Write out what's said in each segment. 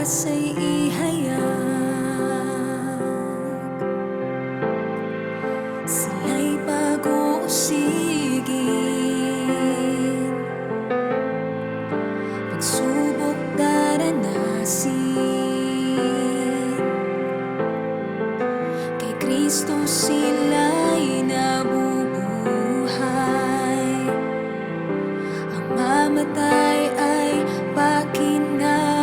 pag-asa'y ihayag, sila'y pag-uusigin, pagsubok daranasin, kay Kristo sila'y nabubuhay, ang mamatay ay pakinabang,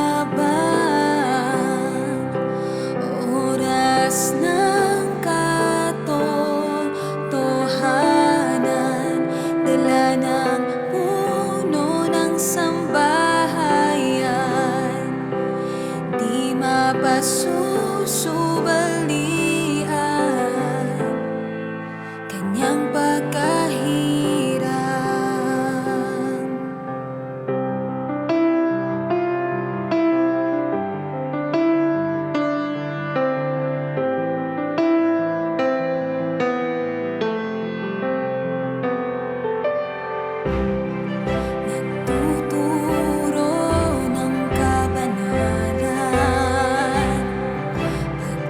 oras ng katotohanan, dala ng puno ng sambahayan, di mapasusubalian, kanyang pagkahirang. Nagtuturo ng kabanalan,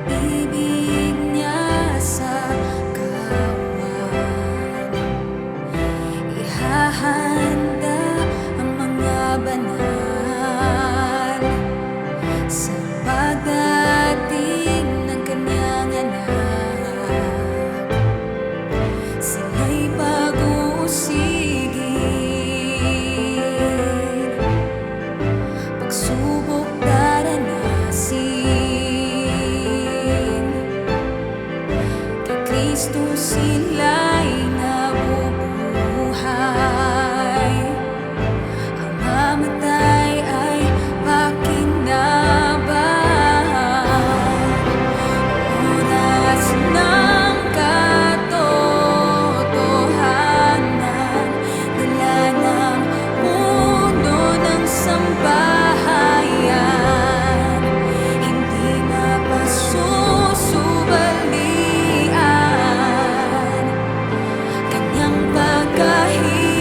pag-ibig niya sa kawan. Ihahanda ang mga banal sa pagdating ng kanyang anak. Sila'y pag-uusigin, pagsubok daranasin, kay Kristo sila'y nabubuhay, ang mamatay ay pakinabang, oras ng katotohanan, dala ng puno ng sambahayan, hindi mapasusubalian, kanyang pagkahirang.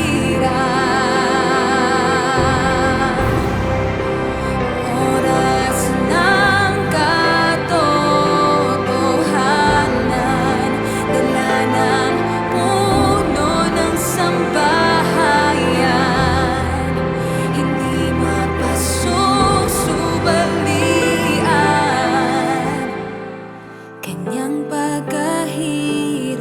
Oras ng katotohanan, dala ng puno ng sambahayan, hindi mapasusubalian, kanyang pagkahirang.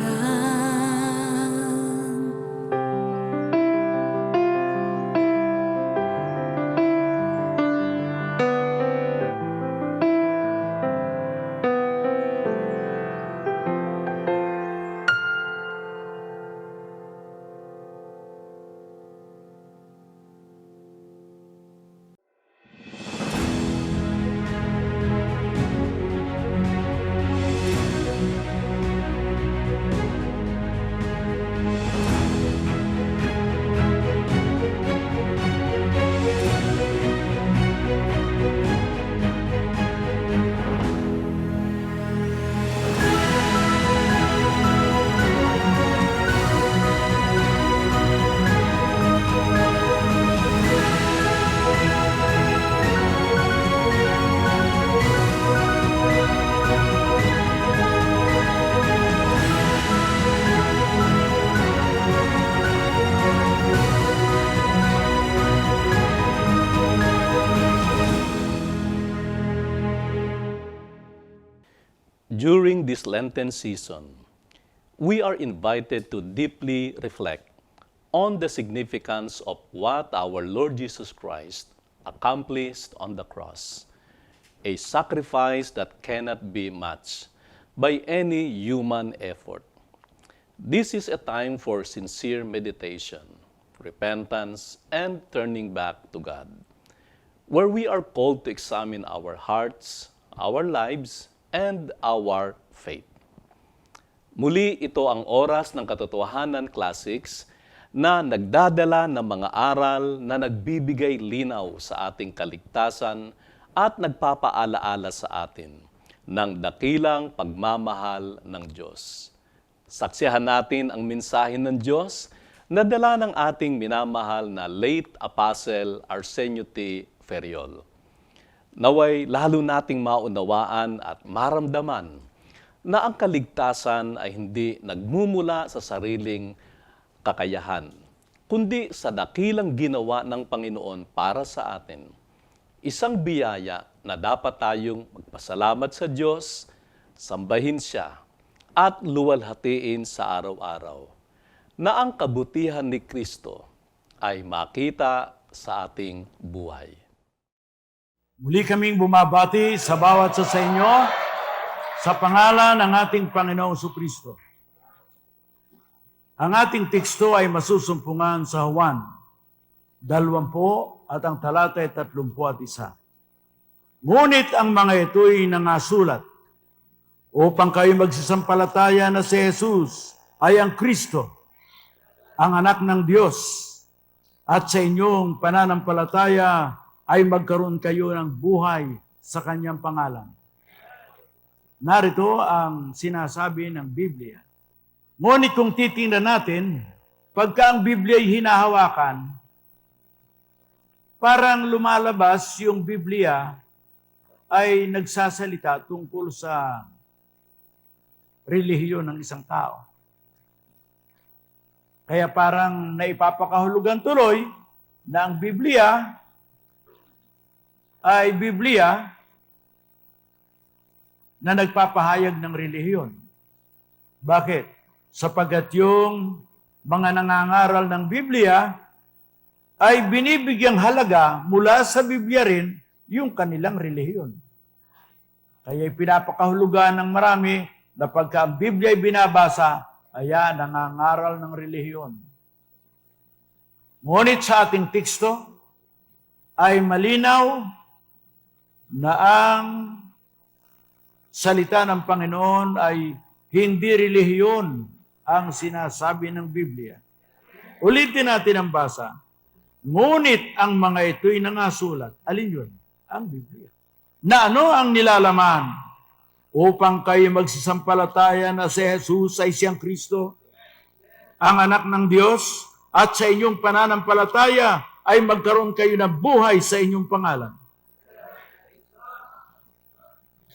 During this Lenten season, we are invited to deeply reflect on the significance of what our Lord Jesus Christ accomplished on the cross, a sacrifice that cannot be matched by any human effort. This is a time for sincere meditation, repentance, and turning back to God, where we are called to examine our hearts, our lives, and our faith. Muli, ito ang Oras ng Katotohanan Classics na nagdadala ng mga aral na nagbibigay linaw sa ating kaligtasan at nagpapaalaala sa atin ng dakilang pagmamahal ng Diyos. Saksihan natin ang mensahe ng Diyos na dala ng ating minamahal na late Apostle Arsenio T. Ferriol. Naway lalo nating maunawaan at maramdaman na ang kaligtasan ay hindi nagmumula sa sariling kakayahan, kundi sa dakilang ginawa ng Panginoon para sa atin. Isang biyaya na dapat tayong magpasalamat sa Diyos, sambahin Siya, at luwalhatiin sa araw-araw, na ang kabutihan ni Kristo ay makita sa ating buhay. Muli kaming bumabati sa bawat sa inyo sa pangalan ng ating Panginoong Kristo. Ang ating teksto ay masusumpungan sa Juan 20 at ang talata ay 31. Ngunit ang mga ito'y nangasulat upang kayo magsisampalataya na si Jesus ay ang Kristo, ang anak ng Diyos, at sa inyong pananampalataya ay magkaroon kayo ng buhay sa kanyang pangalan. Narito ang sinasabi ng Biblia. Ngunit kung titingnan natin, pagka ang Biblia ay hinahawakan, parang lumalabas yung Biblia ay nagsasalita tungkol sa relihiyon ng isang tao. Kaya parang naipapakahulugan tuloy na ang Biblia ay Biblia na nagpapahayag ng relihiyon. Bakit? Sapagkat yung mga nangangaral ng Biblia ay binibigyang halaga mula sa Biblia rin yung kanilang relihiyon. Kaya pinapakahulugan ng marami na pagka ang Biblia ay binabasa, ayan, nangangaral ng relihiyon. Ngunit sa ating teksto ay malinaw na ang salita ng Panginoon ay hindi relihiyon ang sinasabi ng Biblia. Ulitin natin ang basa. Ngunit ang mga ito'y nangasulat. Alin yun? Ang Biblia. Na ano ang nilalaman? Upang kayo magsisampalataya na si Jesus ay siyang Kristo, ang anak ng Diyos, at sa inyong pananampalataya ay magkaroon kayo ng buhay sa inyong pangalan.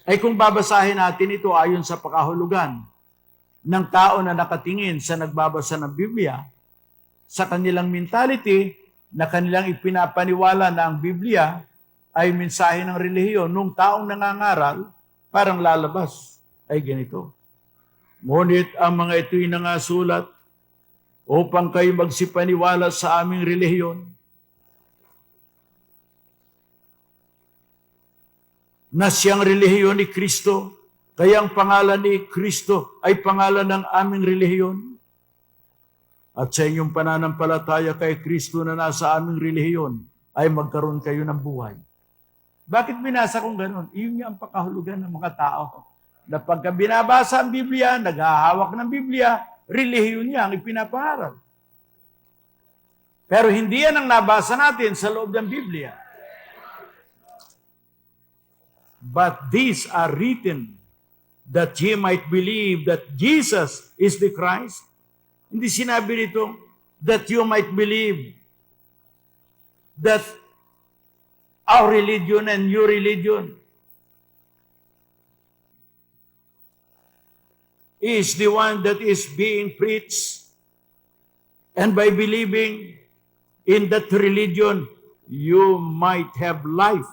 Ay kung babasahin natin ito ayon sa pakahulugan ng tao na nakatingin sa nagbabasa ng Biblia, sa kanilang mentality na kanilang ipinapaniwala na ang Biblia ay mensahe ng relihiyon, nung taong nangangaral, parang lalabas ay ganito. Ngunit ang mga ito'y nangasulat upang kayo magsipaniwala sa aming relihiyon, na siyang relihiyon ni Kristo, kaya ang pangalan ni Kristo ay pangalan ng aming relihiyon. At sa inyong pananampalataya kay Kristo na nasa aming relihiyon, ay magkaroon kayo ng buhay. Bakit binasa kong ganun? Iyon nga ang pakahulugan ng mga tao. Na pagka binabasa ang Biblia, naghahawak ng Biblia, relihiyon niya ang ipinapangaral. Pero hindi yan ang nabasa natin sa loob ng Biblia. But these are written that ye might believe that Jesus is the Christ. Hindi sinabi nito that you might believe that our religion and your religion is the one that is being preached, and by believing in that religion, you might have life.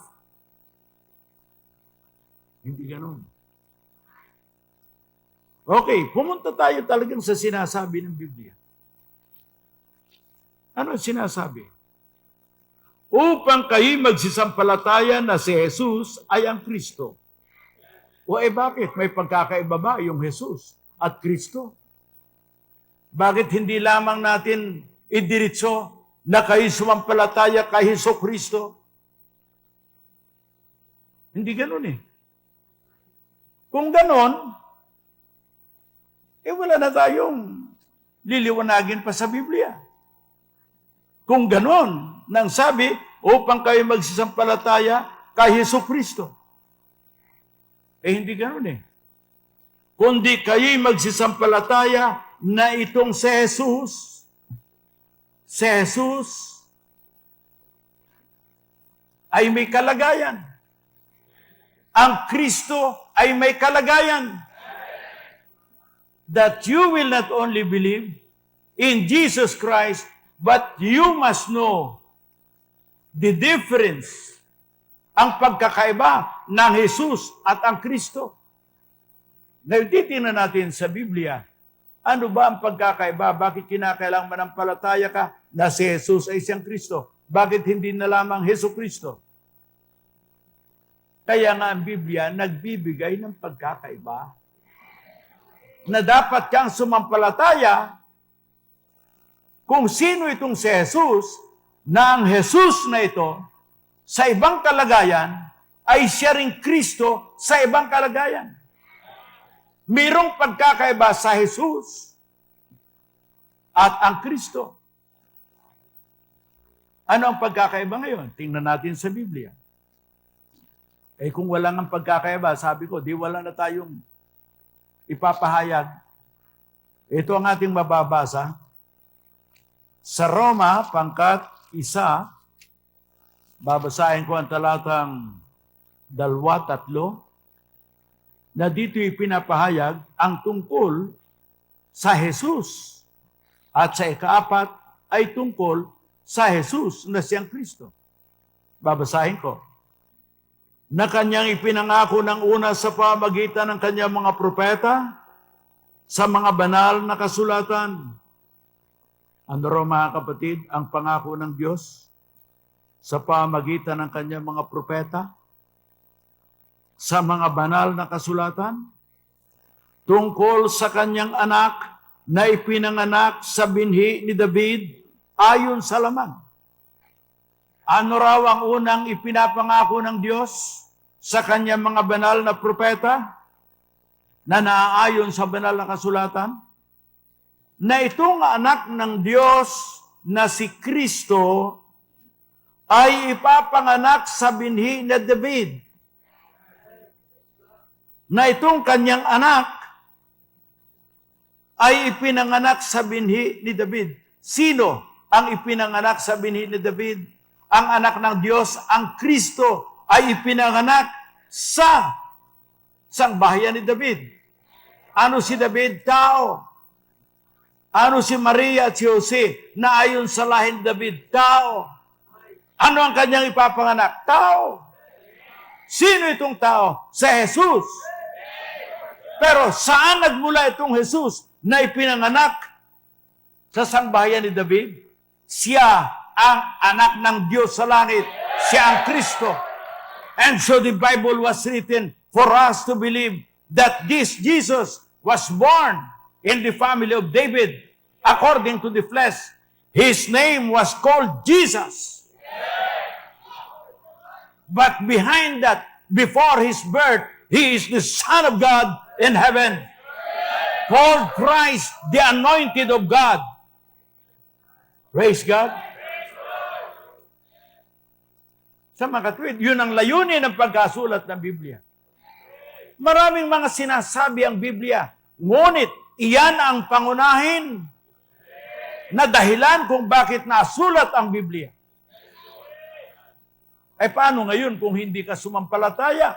Hindi ganun. Okay, pumunta tayo talagang sa sinasabi ng Biblia. Ano sinasabi? Upang kayo magsisampalataya na si Jesus ay ang Kristo. O bakit? May pagkakaiba ba yung Jesus at Kristo? Bakit hindi lamang natin idiritso na kayo sumampalataya kay Hesus Kristo? Hindi ganun eh. Kung ganon, wala na tayong liliwanagin pa sa Biblia. Kung ganon, nang sabi, upang kayo magsisampalataya kay Hesus Kristo. Hindi ganon eh. Kundi kayo'y magsisampalataya na itong si Jesus ay may kalagayan. ang Kristo ay may kalagayan. That you will not only believe in Jesus Christ, but you must know the difference, ang pagkakaiba ng Jesus at ang Kristo. Ngayon, titingnan natin sa Biblia, ano ba ang pagkakaiba? Bakit kinakailangan manampalataya ka na si Jesus ay siyang Kristo? Bakit hindi na lamang Hesus Kristo? Kaya nga ang Biblia nagbibigay ng pagkakaiba na dapat kang sumampalataya kung sino itong si Jesus, na ang Jesus na ito, sa ibang kalagayan, ay siya ring Kristo sa ibang kalagayan. Mayroong pagkakaiba sa Jesus at ang Kristo. Ano ang pagkakaiba ngayon? Tingnan natin sa Biblia. Kung wala ng pagkakaiba, sabi ko, di wala na tayong ipapahayag. Ito ang ating mababasa. Sa Roma, pangkat 1, babasahin ko ang talatang 2-3, na dito ipinapahayag ang tungkol sa Jesus. At sa 4 ay tungkol sa Jesus na siyang Kristo. Babasahin ko. Na kanyang ipinangako ng una sa pamagitan ng kanyang mga propeta sa mga banal na kasulatan. Ano raw mga kapatid, ang pangako ng Diyos sa pamagitan ng kanyang mga propeta sa mga banal na kasulatan tungkol sa kanyang anak na ipinanganak sa binhi ni David ayon sa laman. Ano raw ang unang ipinapangako ng Diyos sa kanyang mga banal na propeta na naaayon sa banal na kasulatan? Na itong anak ng Diyos na si Kristo ay ipapanganak sa binhi ni David. Na itong kanyang anak ay ipinanganak sa binhi ni David. Sino ang ipinanganak sa binhi ni David? Ang anak ng Diyos, ang Kristo, ay ipinanganak sa sangbahayan ni David. Ano si David? Tao. Ano si Maria at si Jose na ayon sa lahi ni David? Tao. Ano ang kanyang ipapanganak? Tao. Sino itong tao? Si Jesus. Pero saan nagmula itong Jesus na ipinanganak sa sangbahayan ni David? Siya ang anak ng Diyos sa langit. Siya ang Kristo. And so the Bible was written for us to believe that this Jesus was born in the family of David according to the flesh. His name was called Jesus. But behind that, before his birth, he is the Son of God in heaven, called Christ, the anointed of God. Praise God. Sa mga katwid, yun ang layunin ng pagkasulat ng Biblia. Maraming mga sinasabi ang Biblia, ngunit iyan ang pangunahin na dahilan kung bakit nasulat ang Biblia. Paano ngayon kung hindi ka sumampalataya?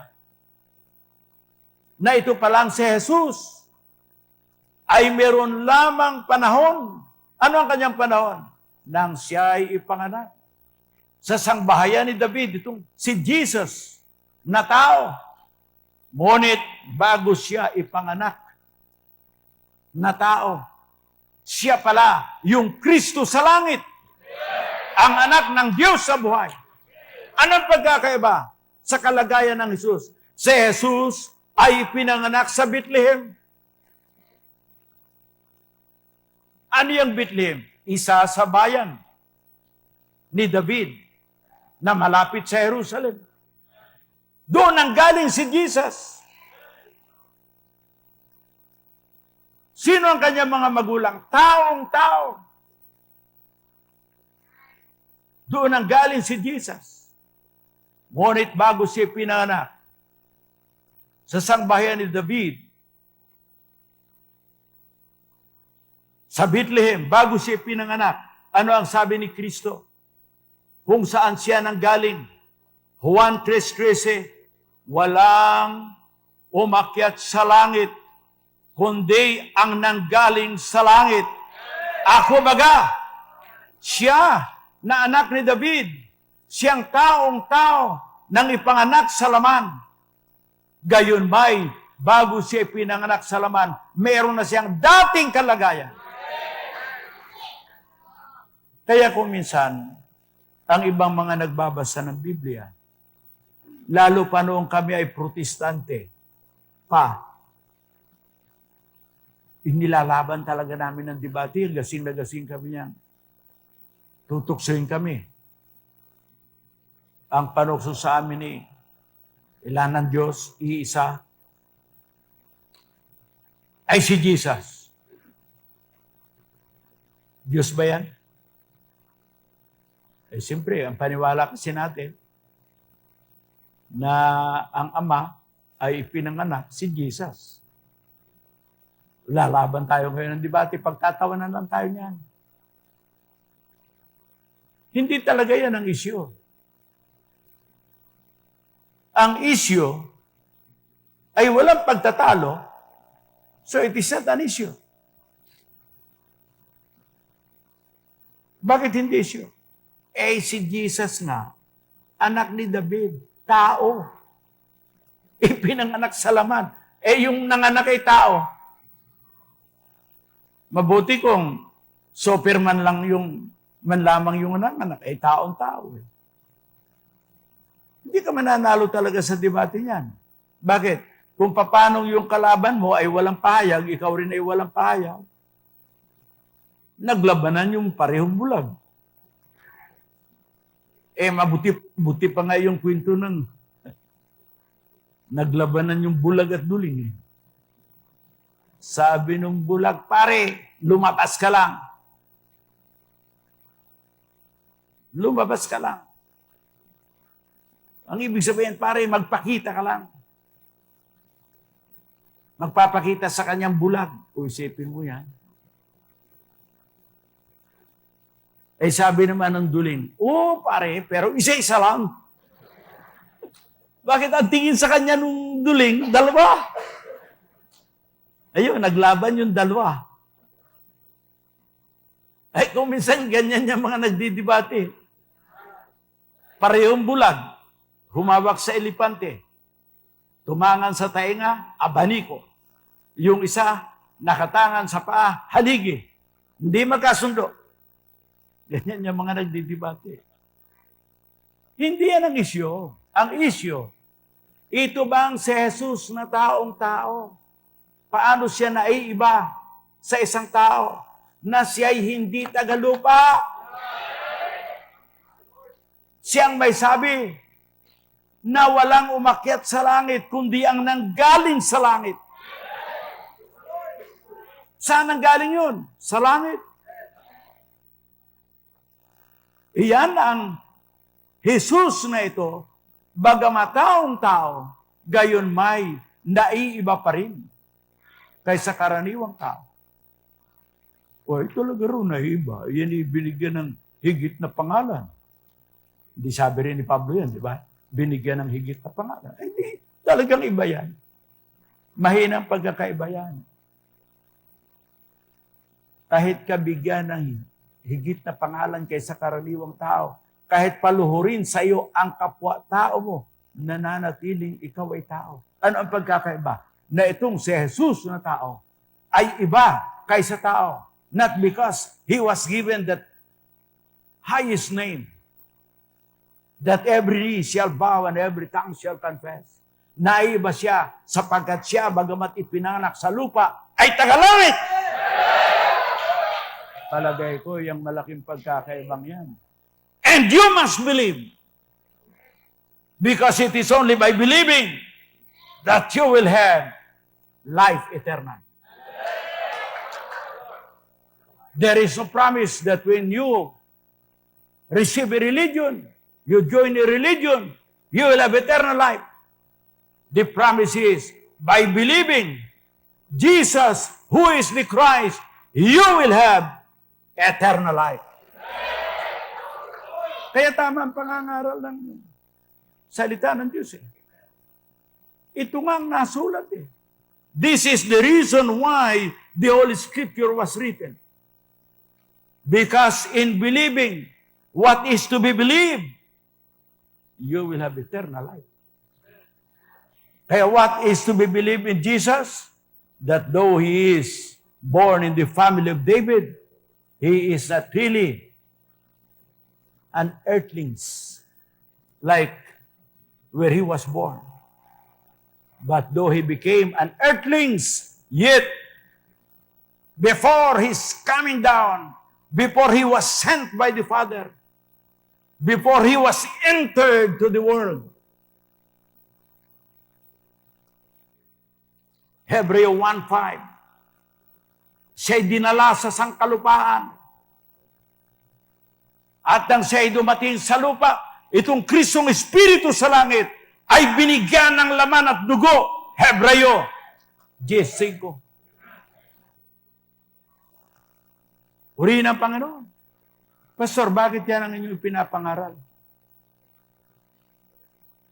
Na ito pa lang si Jesus ay meron lamang panahon. Ano ang kanyang panahon? Nang siya ay ipanganak. Sa sangbahayan ni David, itong si Jesus na tao. Ngunit bago siya ipanganak na tao, siya pala yung Kristo sa langit. Ang anak ng Diyos sa buhay. Anong pagkakaiba sa kalagayan ng Jesus? Si Jesus ay pinanganak sa Bethlehem. Ano yung Bethlehem? Isa sa bayan ni David na malapit sa Jerusalem. Doon ang galing si Jesus. Sino ang kanyang mga magulang? Taong-tao. Doon ang galing si Jesus. Ngunit bago siya pinanganak, sa sangbahayan ni David, sa Bethlehem, bago siya pinanganak, ano ang sabi ni Kristo? Kung saan siya nanggaling? Juan 3:13, walang umakyat sa langit, kundi ang nanggaling sa langit. Ako baga, siya na anak ni David, siyang taong-tao nang ipanganak sa laman. Gayon ba'y bago siya pinanganak sa laman, meron na siyang dating kalagayan. Kaya kung minsan, ang ibang mga nagbabasa ng Biblia, lalo pa noong kami ay protestante, inilalaban talaga namin ng debate, gasing na gasing kami yan. Tutuksoin kami. Ang panukso sa amin ni ilan ng Diyos, iisa, ay si Jesus. Diyos ba yan? Eh siyempre, ang paniwala kasi natin na ang Ama ay ipinanganak si Jesus. Lalaban tayo ngayon ng debate, pagtatawanan lang tayo niyan. Hindi talaga yan ang isyu. Ang isyu ay walang pagtatalo, so it is not an issue. Bakit hindi issue? Eh si Jesus nga, anak ni David, tao. Ipinanganak sa laman. Eh yung nanganak ay tao. Mabuti kung Superman lang man lamang yung nanganak, ay taong-tao. Hindi ka mananalo talaga sa debate niyan. Bakit? Kung paano yung kalaban mo ay walang pahayag, ikaw rin ay walang pahayag, naglabanan yung parehong bulag. Eh, buti pa nga yung kwento ng naglabanan yung bulag at duling. Sabi nung bulag, pare, lumabas ka lang. Lumabas ka lang. Ang ibig sabihin, pare, magpakita ka lang. Magpapakita sa kanyang bulag. O isipin mo yan. Eh sabi naman ng duling, pare, pero isa-isa lang. Bakit ang tingin sa kanya nung duling? Dalawa. Ayun, naglaban yung dalawa. Ay, kung minsan ganyan yung mga nagdidibate. Parehong bulag, humawak sa elepante. Tumangan sa tainga, abaniko. Yung isa, nakatangan sa paa, haligi. Hindi magkasundo. Ganyan yung mga nagdidibate. Hindi yan ang isyu. Ang isyu, ito bang si Jesus na taong-tao? Paano siya naiiba sa isang tao na siya'y hindi tagalupa? Siyang may sabi na walang umakyat sa langit, kundi ang nanggaling sa langit. Saan nanggaling yun? Sa langit. Iyan ang Jesus na ito, bagamat taong-tao, gayon may naiiba pa rin kaysa karaniwang tao. O ito talaga rin naiiba. Yan ibinigyan ng higit na pangalan. Hindi sabi rin ni Pablo yan, di ba? Binigyan ng higit na pangalan. Hindi, talagang iba yan. Mahinang pagkakaiba yan. Kahit kabigyan ng higit na pangalan kaysa karaniwang tao, kahit paluhurin sa iyo ang kapwa-tao mo, nananatiling ikaw ay tao. Ano ang pagkakaiba? Na itong si Jesus na tao ay iba kaysa tao. Not because He was given that highest name, that every knee shall bow and every tongue shall confess. Naiba siya sapagkat siya, bagamat ipinanganak sa lupa, ay tagalangit! Palagay ko, yung malaking pagkakaibang yan. And you must believe. Because it is only by believing that you will have life eternal. There is no promise that when you receive a religion, you join a religion, you will have eternal life. The promise is, by believing Jesus, who is the Christ, you will have eternal life. Kaya tama ang pangangaral ng salita ng Diyos. Ito nga ang nasulat eh. This is the reason why the Holy Scripture was written. Because in believing what is to be believed, you will have eternal life. Kaya what is to be believed in Jesus? That though He is born in the family of David, He is not really an earthlings like where He was born. But though He became an earthlings, yet before His coming down, before He was sent by the Father, before He was entered to the world, Hebreo 1:5, siya'y dinala sa sangkalupaan. At nang siya'y dumating sa lupa, itong Kristong Espiritu sa langit ay binigyan ng laman at dugo. Hebreo 10:5. Purihin ang Panginoon. Pastor, bakit yan ang inyong pinapangaral?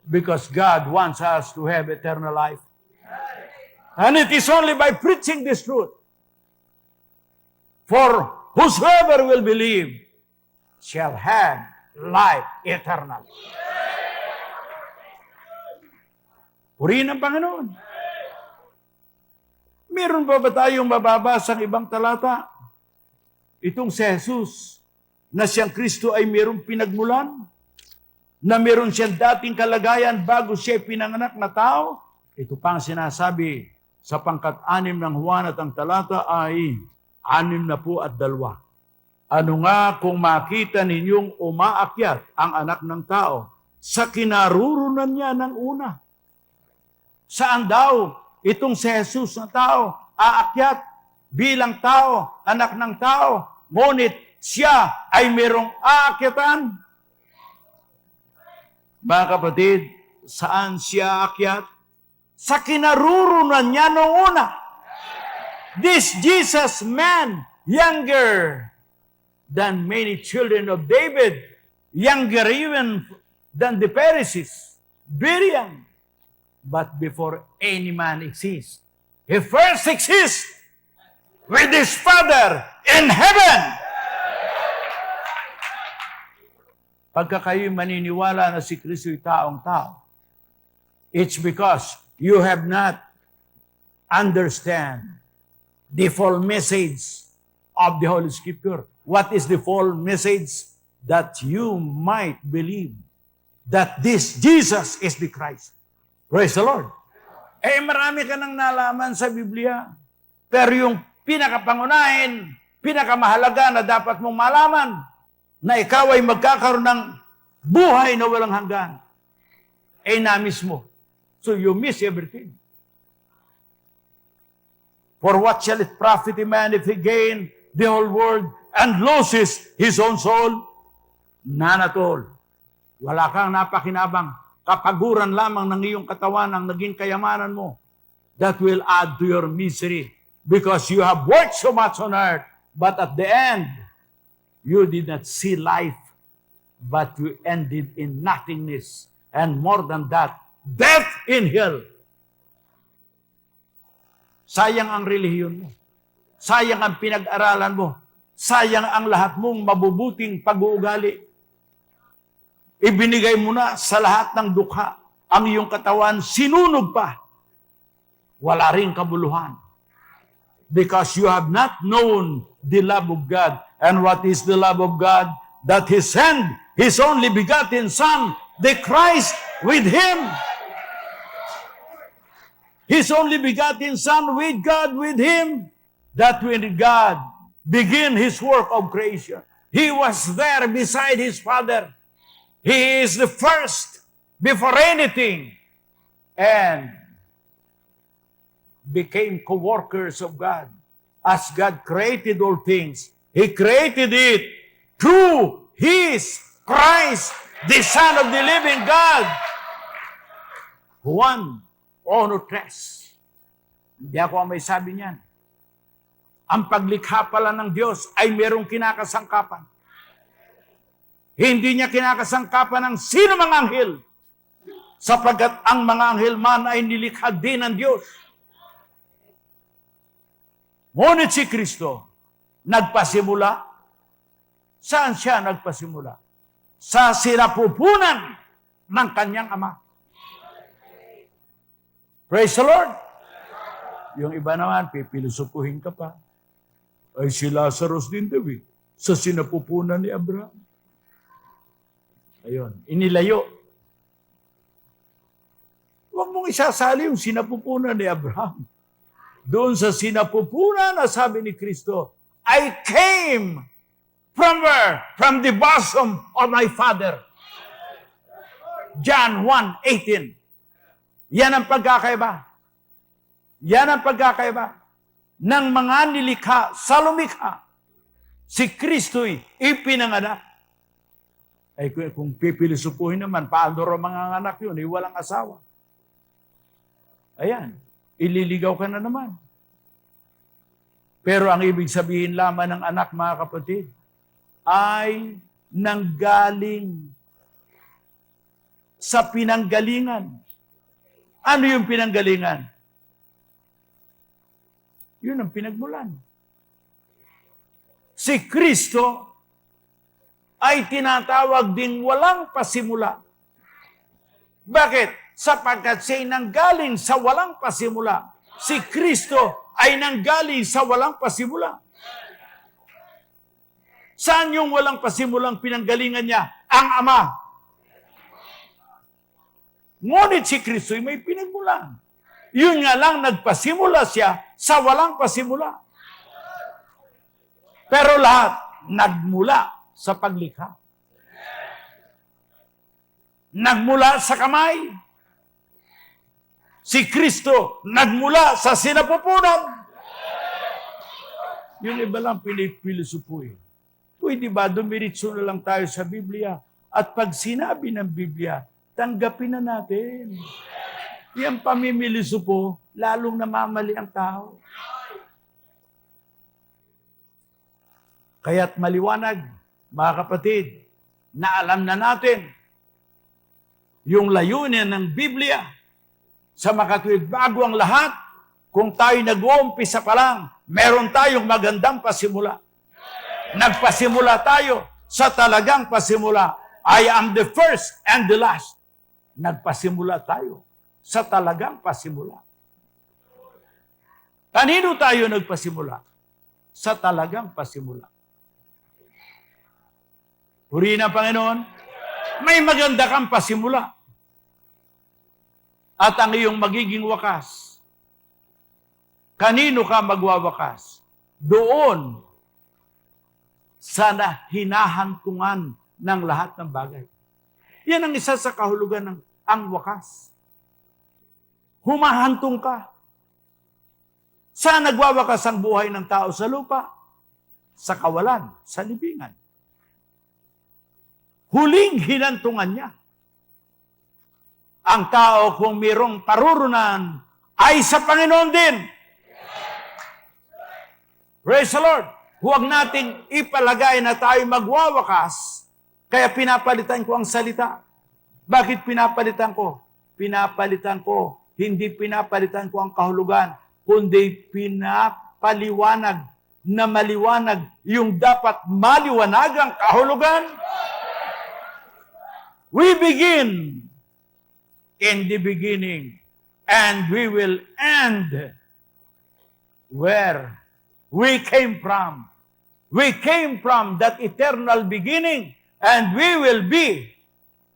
Because God wants us to have eternal life. And it is only by preaching this truth. For whosoever will believe shall have life eternal. Purihin ang Panginoon. Meron pa ba tayong mababasa ng ibang talata? Itong si Jesus, na siyang Kristo ay mayroong pinagmulan, na mayroon siyang dating kalagayan bago siya pinanganak na tao. Ito pang sinasabi sa pangkat-6 ng Juan at ang talata ay 62. Ano nga kung makita ninyong umaakyat ang anak ng tao sa kinarurunan niya ng una? Saan daw itong si Jesus na tao aakyat bilang tao, anak ng tao, ngunit siya ay mayroong aakyatan? Mga kapatid, saan siya aakyat? Sa kinarurunan niya noong una. This Jesus man, younger than many children of David, younger even than the Pharisees, very young. But before any man exists, he first exists with his Father in heaven. Pagka kayo'y maniniwala na si Kristo'y taong-tao, it's because you have not understand the full message of the Holy Scripture. What is the full message? That you might believe that this Jesus is the Christ. Praise the Lord. Eh, marami ka nang nalaman sa Biblia. Pero yung pinakapangunahin, pinakamahalaga na dapat mong malaman, na ikaw ay magkakaroon ng buhay na walang hanggan, eh na-miss mo. So you miss everything. For what shall it profit a man if he gain the whole world and loses his own soul? None at all. Wala kang napakinabang. Kapaguran lamang ng iyong katawan ang naging kayamanan mo. That will add to your misery. Because you have worked so much on earth, but at the end, you did not see life, but you ended in nothingness. And more than that, death in hell. Sayang ang relihiyon mo. Sayang ang pinag-aralan mo. Sayang ang lahat mong mabubuting pag-uugali. Ibinigay mo na sa lahat ng dukha. Ang iyong katawan, sinunog pa. Wala rin kabuluhan. Because you have not known the love of God. And what is the love of God? That He sent His only begotten Son, the Christ, with Him. His only begotten Son with God, with Him. That when God began His work of creation, He was there beside His Father. He is the first before anything. And became co-workers of God. As God created all things, He created it through His Christ, the Son of the living God. 1:3. Hindi ako ang may sabi niyan. Ang paglikha pala ng Diyos ay merong kinakasangkapan. Hindi niya kinakasangkapan ng sino mang anghel. sapagkat ang mga anghel man ay nilikha din ng Diyos. Ngunit si Kristo, nagpasimula. Saan siya nagpasimula? Sa sinapupunan ng kanyang Ama. Praise the Lord! Yung iba naman, pipilosopuhin ka pa. Ay si Lazarus din daw sa sinapupunan ni Abraham. Ayun, inilayo. Huwag mong isasali yung sinapupunan ni Abraham. Doon sa sinapupunan na sabi ni Kristo, I came from where? From the bosom of my Father. John 1:18. Yan ang pagkakaiba. Yan ang pagkakaiba ng mga nilikha sa lumikha. Si Kristo'y ipinanganak. Ay kung pipilisupuhin naman, paano rin mga anak yun? Walang asawa. Ayan, ililigaw ka na naman. Pero ang ibig sabihin lamang ng anak, mga kapatid, ay nanggaling sa pinanggalingan. Ano yung pinanggalingan? Yun ang pinagmulan. Si Kristo ay tinatawag ding walang pasimula. Bakit? Sapagkat siya'y nanggaling sa walang pasimula. Si Kristo ay nanggaling sa walang pasimula. Saan yung walang pasimulang pinanggalingan niya? Ang Ama. Ngunit si Kristo ay may pinagmulan. Yun nga lang, nagpasimula siya sa walang pasimula. Pero lahat, nagmula sa paglikha. Nagmula sa kamay. Si Kristo, nagmula sa sinapupunan. Yung iba lang pinipilosopuhin. Pwede ba, dumiritso na lang tayo sa Biblia. At pag sinabi ng Biblia, tanggapin na natin. Yan pamimilisupo, lalong namamali ang tao. Kaya't maliwanag, mga kapatid, na alam na natin yung layunin ng Biblia sa makatuwid. Bago ang lahat, kung tayo nag-uumpisa pa lang, meron tayong magandang pasimula. Nagpasimula tayo sa talagang pasimula. I am the first and the last. Nagpasimula tayo sa talagang pasimula. Kanino tayo nagpasimula? Sa talagang pasimula. Purihin ang Panginoon, may maganda kang pasimula. At ang iyong magiging wakas, kanino ka magwawakas? Doon sa hinahantungan ng lahat ng bagay. Yan ang isa sa kahulugan ng ang wakas. Humahantong ka. Saan nagwawakas ang buhay ng tao sa lupa? Sa kawalan, sa libingan. Huling hinantungan niya. Ang tao kung mayroong karurunan ay sa Panginoon din. Praise the Lord. Huwag nating ipalagay na tayo magwawakas, kaya pinapalitan ko ang salita. Bakit pinapalitan ko? Pinapalitan ko. Hindi pinapalitan ko ang kahulugan, kundi pinapaliwanag na maliwanag yung dapat maliwanagang kahulugan. We begin in the beginning and we will end where we came from. We came from that eternal beginning and we will be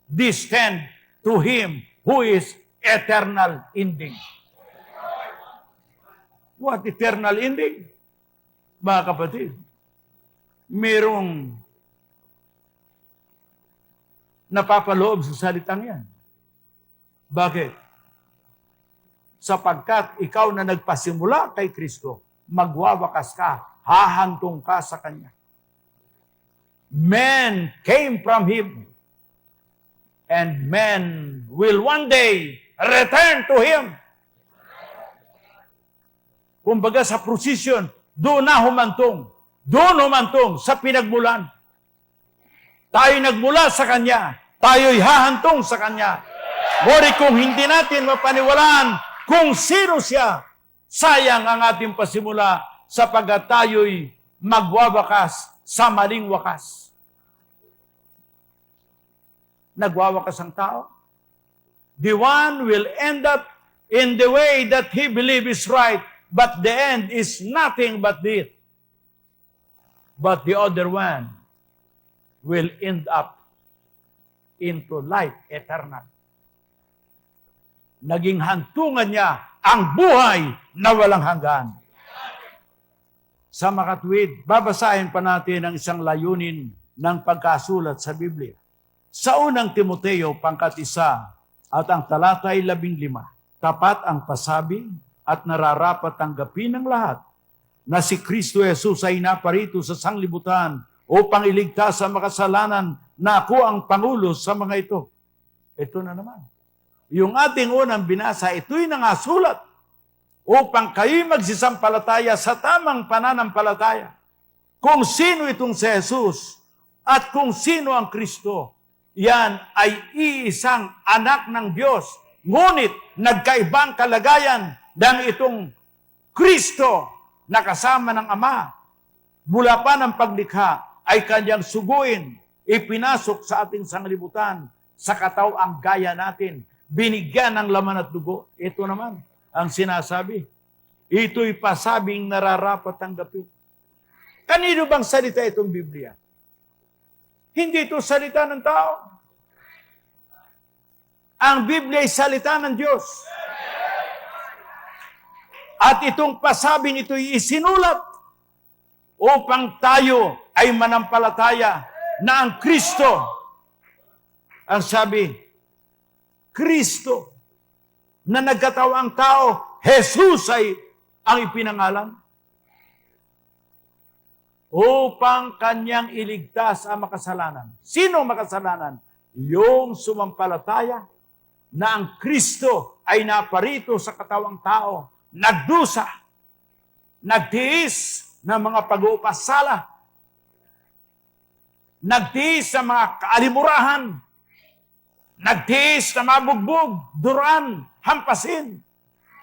destined to Him who is eternal ending. What eternal ending? Mga kapatid, mayroong napapaloob sa salitang yan. Bakit? Sapagkat ikaw na nagpasimula kay Kristo, magwawakas ka, hahantong ka sa Kanya. Men came from Him, and men will one day return to Him. Kumbaga sa prosesyon, doon na humantong. Doon humantong sa pinagmulan. Tayo nagmula sa Kanya. Tayo'y hahantong sa Kanya. Ngunit kung hindi natin mapaniwalaan kung sino siya, sayang ang ating pasimula sapagkat tayo'y magwawakas sa maling wakas. Nagwawakas ang tao. The one will end up in the way that he believes is right, but the end is nothing but death. But the other one will end up into life eternal. Naging hantungan niya ang buhay na walang hanggan. Sa makatwid, babasahin pa natin ang isang layunin ng pagkasulat sa Biblia. Sa unang Timoteo, pangkat 1, at ang talata ay 15, tapat ang pasabi at nararapat tanggapin ng lahat na si Kristo Jesus ay naparito sa sanglibutan upang iligtas sa makasalanan na ako ang pangulo sa mga ito. Ito na naman. Yung ating unang binasa, ito'y nangasulat upang kayo'y magsisampalataya sa tamang pananampalataya. Kung sino itong si Jesus at kung sino ang Kristo, yan ay iisang anak ng Diyos. Ngunit nagkaibang kalagayan ng itong Kristo na kasama ng Ama. Mula pa ng paglikha ay kanyang suguin, ipinasok sa ating sanglibutan sa katawang gaya natin. Binigyan ng laman at dugo. Ito naman ang sinasabi. Ito'y pasabing nararapat tanggapin. Kanino bang salita itong Biblia? Hindi ito salita ng tao. Ang Biblia ay salita ng Diyos. At itong pasabing ito'y isinulat upang tayo ay manampalataya na ang Kristo, ang sabi, Kristo na nagkatawang tao, Jesus ay ang ipinangalan upang kanyang iligtas ang makasalanan. Sino makasalanan? Yung sumampalataya na ang Kristo ay naparito sa katawang tao, nagdusa, nagtiis ng mga pag-uupasala, nagtiis ng mga kaalimurahan, nagtiis na mabugbog, duran, hampasin,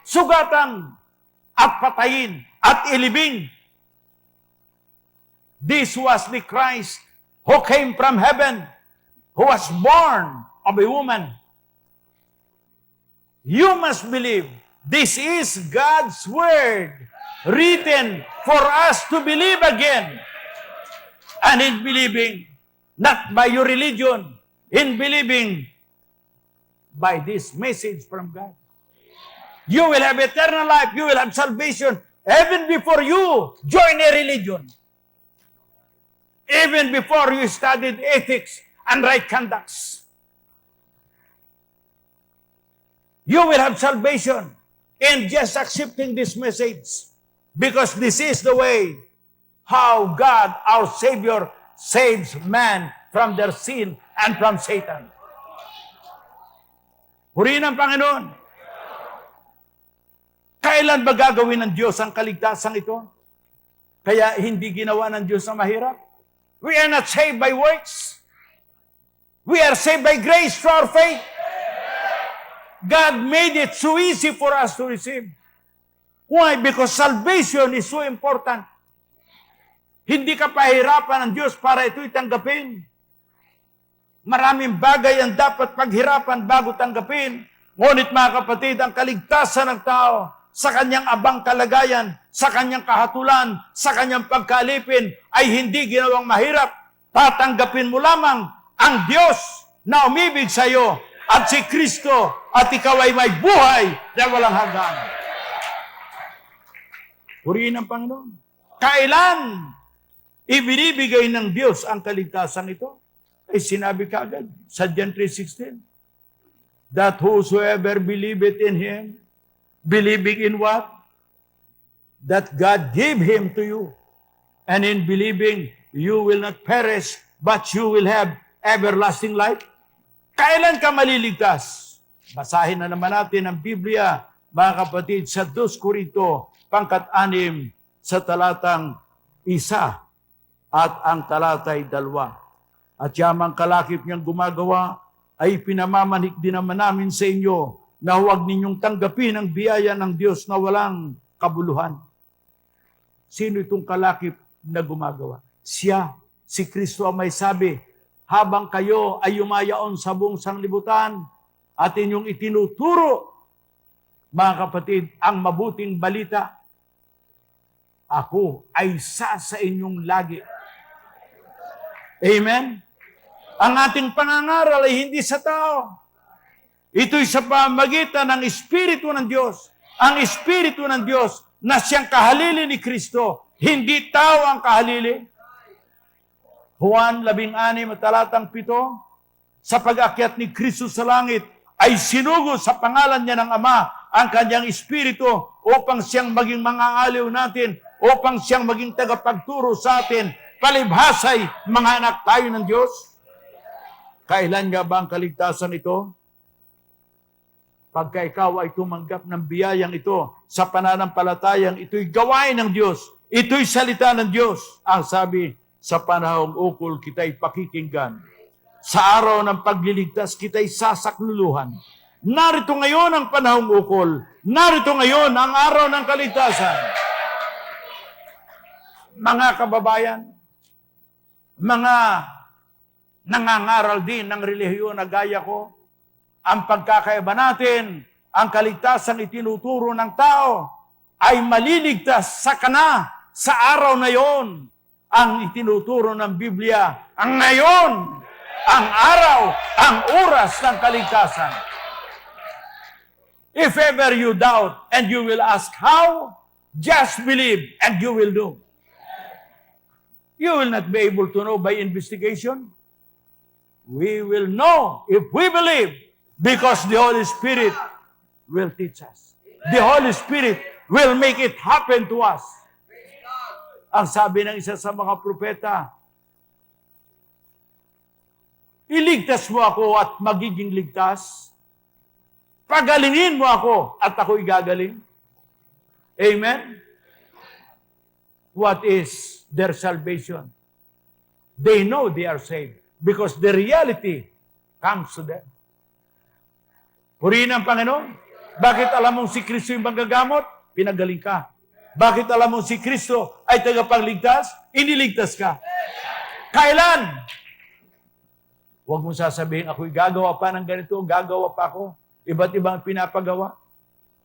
sugatan, at patayin, at ilibing. This was the Christ who came from heaven, who was born of a woman. You must believe this is God's word, written for us to believe again. And in believing, not by your religion, in believing by this message from God. You will have eternal life. You will have salvation even before you join a religion. Even before you studied ethics and right conducts. You will have salvation in just accepting this message. Because this is the way how God, our Savior, saves man from their sin and from Satan. Purihin ang Panginoon. Kailan ba gagawin ng Diyos ang kaligtasan ito? Kaya hindi ginawa ng Diyos na mahirap. We are not saved by works. We are saved by grace through our faith. God made it so easy for us to receive. Why? Because salvation is so important. Hindi ka pahirapan ng Diyos para ito'y tanggapin. Maraming bagay ang dapat paghirapan bago tanggapin. Ngunit mga kapatid, ang kaligtasan ng tao sa kanyang abang kalagayan, sa kanyang kahatulan, sa kanyang pagkalipin, ay hindi ginawang mahirap. Tatanggapin mo lamang ang Diyos na umibig sa iyo at si Kristo at ikaw ay may buhay na walang hanggan. Purihin ang Panginoon. Kailan ibinibigay ng Diyos ang kaligtasan ito? Ay sinabi kaagad sa John 3:16, that whosoever believeth in Him, believing in what? That God gave Him to you. And in believing, you will not perish, but you will have everlasting life. Kailan ka maliligtas? Basahin na naman natin ang Biblia, mga kapatid, sa 2 Korinto, pangkat 6, sa talatang 1 at ang talatay 2. At yamang kalakip niyang gumagawa ay pinamamanik din naman namin sa inyo na huwag ninyong tanggapin ang biyaya ng Diyos na walang kabuluhan. Sino itong kalakip na gumagawa? Siya, si Kristo ang may sabi, habang kayo ay yumayaon sa buong sanglibutan at inyong itinuturo, mga kapatid, ang mabuting balita, ako ay sa inyong lagi. Amen? Ang ating pangangaral ay hindi sa tao. Ito'y sa pamagitan ng Espiritu ng Diyos. Ang Espiritu ng Diyos na siyang kahalili ni Kristo. Hindi tao ang kahalili. Juan 16, talatang 7, sa pag-akyat ni Kristo sa langit, ay sinugo sa pangalan niya ng Ama ang kanyang Espiritu upang siyang maging mga aliw natin, upang siyang maging tagapagturo sa atin. Palibhasay, mga anak tayo ng Diyos. Kailan nga ba ang kaligtasan ito? Pagka ikaw ay tumanggap ng biyayang ito, sa pananampalatayang ito'y gawain ng Diyos, ito'y salita ng Diyos. Ang sabi, sa panahong ukol kita'y pakikinggan. Sa araw ng pagliligtas kita'y sasakluluhan. Narito ngayon ang panahong ukol. Narito ngayon ang araw ng kaligtasan. Mga kababayan, mga nangangaral din ng relihiyon na gaya ko, ang pagkakaiba natin, ang kaligtasang itinuturo ng tao, ay maliligtas sa kana sa araw na yon. Ang itinuturo ng Biblia, ang ngayon, ang araw, ang oras ng kaligtasan. If ever you doubt and you will ask how, just believe and you will know. You will not be able to know by investigation. We will know if we believe, because the Holy Spirit will teach us. The Holy Spirit will make it happen to us. Ang sabi ng isa sa mga propeta, iligtas mo ako at magiging ligtas. Pagalingin mo ako at ako'y gagaling. Amen? What is their salvation? They know they are saved because the reality comes to them. Purihin ang Panginoon. Bakit alam mong si Kristo yung manggagamot? Pinagaling ka. Bakit alam mong si Kristo ay tagapagligtas? Iniligtas ka. Kailan? Huwag mong sasabihin, ako'y gagawa pa ng ganito, gagawa pa ako. Iba't ibang pinapagawa.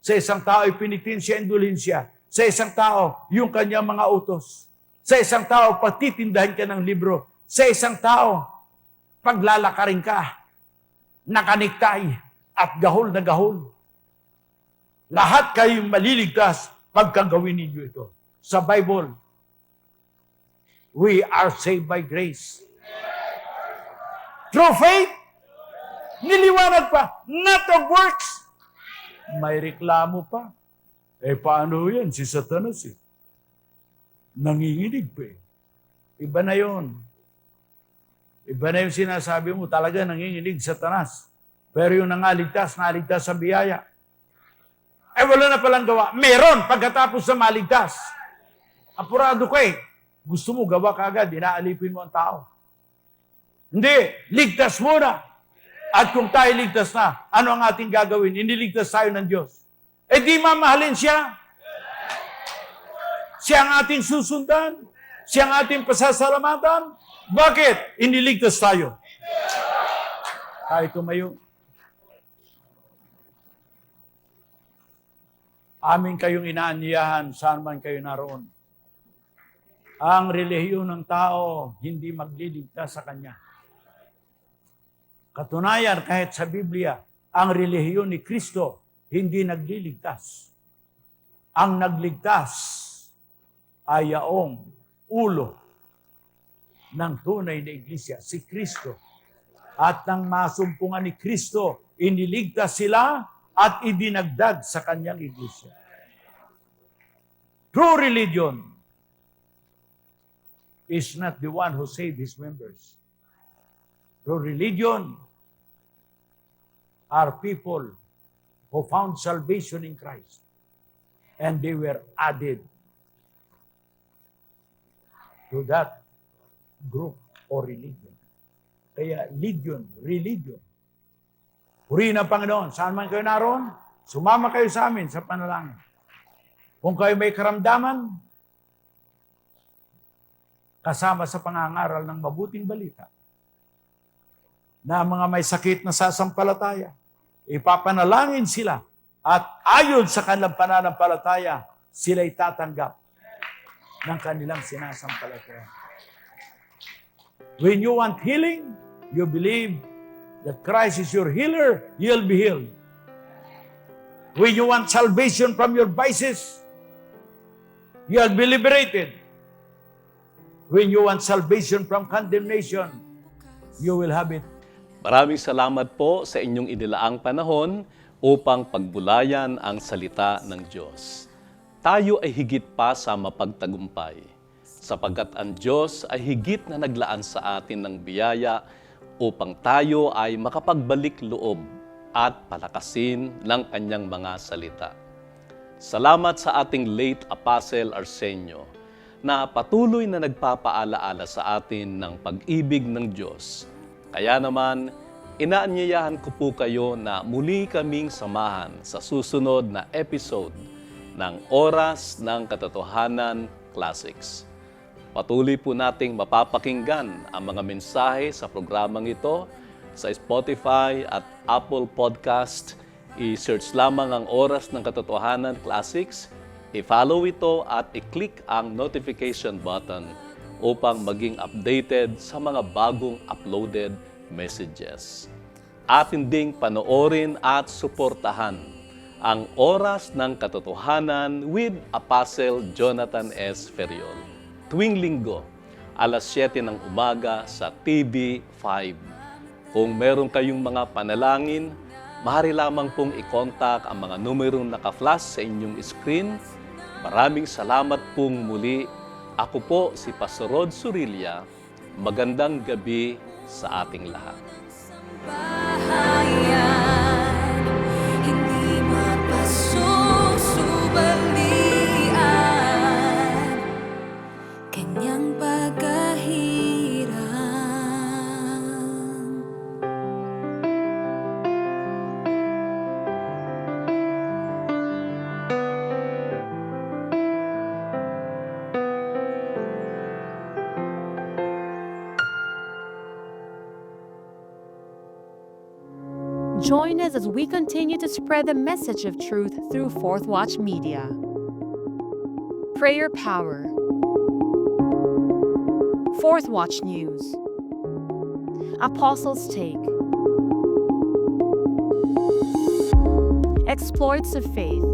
Sa isang tao ay pinitin siya, indulhensya. Sa isang tao, yung kanyang mga utos. Sa isang tao, patitindahin ka ng libro. Sa isang tao, paglalakarin ka, nakaniktay, at gahol na gahol. Lahat kayong maliligtas pagka gawin ninyo ito. Sa Bible, we are saved by grace. Through faith, niliwanag pa, not of works. May reklamo pa. Paano yan? Si Satanas nanginginig pa Iba na yon. Iba na yung sinasabi mo, talaga nanginginig Satanas. Pero yung naligtas sa biyaya. Wala na palang gawa. Meron pagkatapos sa maligtas. Apurado ka Gusto mo gawa ka agad, inaalipin mo ang tao. Hindi, ligtas muna. At kung tayo ligtas na, ano ang ating gagawin? Iniligtas tayo ng Diyos. Di mamahalin siya. Siya ang ating susundan. Siya ang ating pasasalamatan. Bakit? Iniligtas tayo. Tayo tumayo. Amin kayong inaanyayahan saan man kayo naroon. Ang relihiyon ng tao hindi magliligtas sa kanya. Katunayan, kahit sa Biblia, ang relihiyon ni Kristo hindi nagliligtas. Ang nagligtas ay yaong ulo ng tunay na iglesia, si Kristo. At nang masumpungan ni Kristo, iniligtas sila at idinagdag sa kanyang iglesia. True religion is not the one who saved his members. True religion are people who found salvation in Christ and they were added to that group or religion. Kaya religion Purihin ang Panginoon. Saan man kayo naroon, sumama kayo sa amin sa panalangin. Kung kayo may karamdaman, kasama sa pangangaral ng mabuting balita, na mga may sakit na sasampalataya, ipapanalangin sila at ayon sa kanilang pananampalataya, sila'y tatanggap ng kanilang sinasampalataya. When you want healing, you believe that Christ is your healer, you'll be healed. When you want salvation from your vices, you'll be liberated. When you want salvation from condemnation, you will have it. Maraming salamat po sa inyong inilaang panahon upang pagbulayan ang salita ng Diyos. Tayo ay higit pa sa mapagtagumpay, sapagkat ang Diyos ay higit na naglaan sa atin ng biyaya upang tayo ay makapagbalik loob at palakasin ng kanyang mga salita. Salamat sa ating late Apostle Arsenio na patuloy na nagpapaalaala sa atin ng pag-ibig ng Diyos. Kaya naman, inaanyayahan ko po kayo na muli kaming samahan sa susunod na episode ng Oras ng Katotohanan Classics. Patuloy po nating mapapakinggan ang mga mensahe sa programang ito sa Spotify at Apple Podcast. I-search lamang ang Oras ng Katotohanan Classics, i-follow ito at i-click ang notification button upang maging updated sa mga bagong uploaded messages. Atin ding panoorin at suportahan ang Oras ng Katotohanan with Apostle Jonathan S. Ferriol. Tuwing linggo, alas 7 ng umaga sa TV5. Kung meron kayong mga panalangin, maaari lamang pong i-contact ang mga numerong naka-flash sa inyong screen. Maraming salamat pong muli. Ako po si Pastor Rod Surilla. Magandang gabi sa ating lahat. Bahayan, hindi mapasusubalian kanyang pagkahirap. Join us as we continue to spread the message of truth through Fourth Watch Media. Prayer Power. Fourth Watch News. Apostles' Take. Exploits of Faith.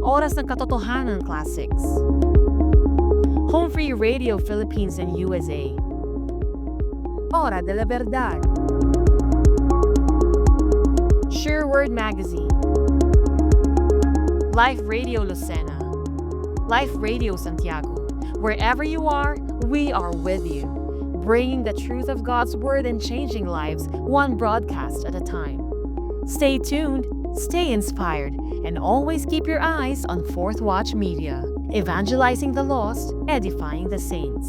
Oras ng Katotohanan Classics. Home Free Radio Philippines and USA. Hora de la Verdad. Sure Word Magazine. Life Radio Lucena. Life Radio Santiago. Wherever you are, we are with you, bringing the truth of God's Word and changing lives one broadcast at a time. Stay tuned, stay inspired, and always keep your eyes on Fourth Watch Media, evangelizing the lost, edifying the saints.